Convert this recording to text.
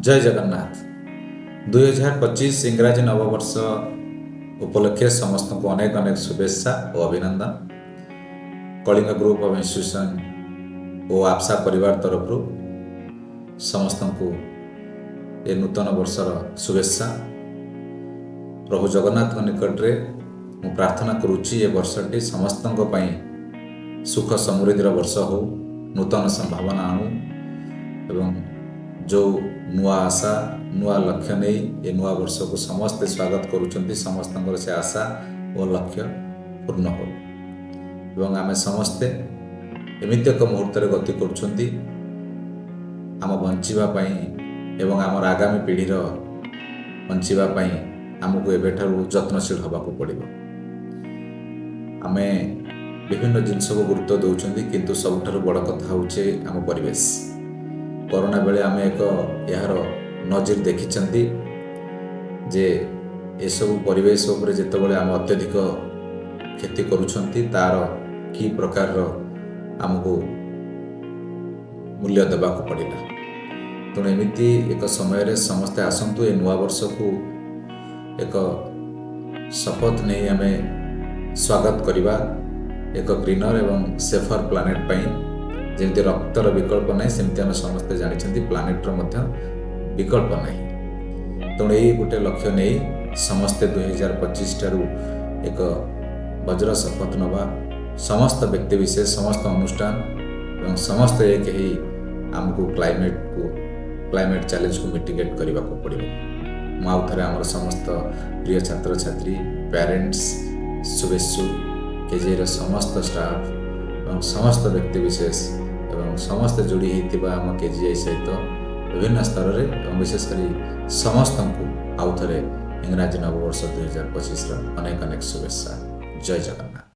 जय जगन्नाथ। 2025 इंग्राजी नववर्ष उपलक्षे समस्त को अनेक अनेक शुभेच्छा और अभिनंदन। कलिंग ग्रुप ऑफ इंस्टीट्यूशन और आपसा परिवार तरफ समस्त को ये नूतन वर्षर शुभेच्छा। प्रभु जगन्नाथ निकट में प्रार्थना करुच्ची ये वर्षटी समस्त सुख समृद्धि वर्ष हो, नूतन संभावना आणु एवं जो नुआ आशा नुआ लक्ष्य नहीं ये नुआ वर्ष को समस्ते स्वागत करुँच। समस्त से आशा और लक्ष्य पूर्ण हो एवं आम समस्ते एमती एक मुहूर्त गति करुँच आम बंचापी एवं आमर आगामी पीढ़ीर बंचापी आमको एबेठारु जत्नशील होगा पड़ो। आम विभिन्न जिनस को गुरुत्व दौरान किंतु सबुठारु बड़ कथा होचे आम परिवेश। कोरोना बेले आम एक यार नजर देखी जे एसबू परिवेश उपर जितेबाला आम अत्यधिक क्षति करुँच तार कि प्रकार आमको मूल्य देवाक पड़ा। तेणु एमती एक समय समस्ते आसतु ए नुआ वर्ष को एक शपथ नहीं आम स्वागत करवा एक ग्रीनर एवं सेफर प्लानेट पाई। जमी रक्तर विकल्प ना सेमती आम समस्ते जानते प्लानेटर विकल्प ना। तेणु यही गोटे लक्ष्य नहीं समस्ते 2025 ठारू एक वज्र शपथ नवा। समस्त व्यक्ति विशेष समस्त अनुष्ठान एवं समस्त एक ही आमको क्लाइमेट चैलेंज को मिटिगेट करने को पड़ो। मुझे आमर समस्त प्रिय छात्र छात्री पेरेंट्स शुभेच्छु केजीर समस्त स्टाफ एवं समस्त व्यक्ति विशेष एवं समस्त जोड़ी होता आम केजीआई सहित विभिन्न स्तर में विशेषकर समस्त को आउ थे इंग्राजी नववर्ष 2025 अनेक अनेक शुभेच्छा। जय जगन्नाथ।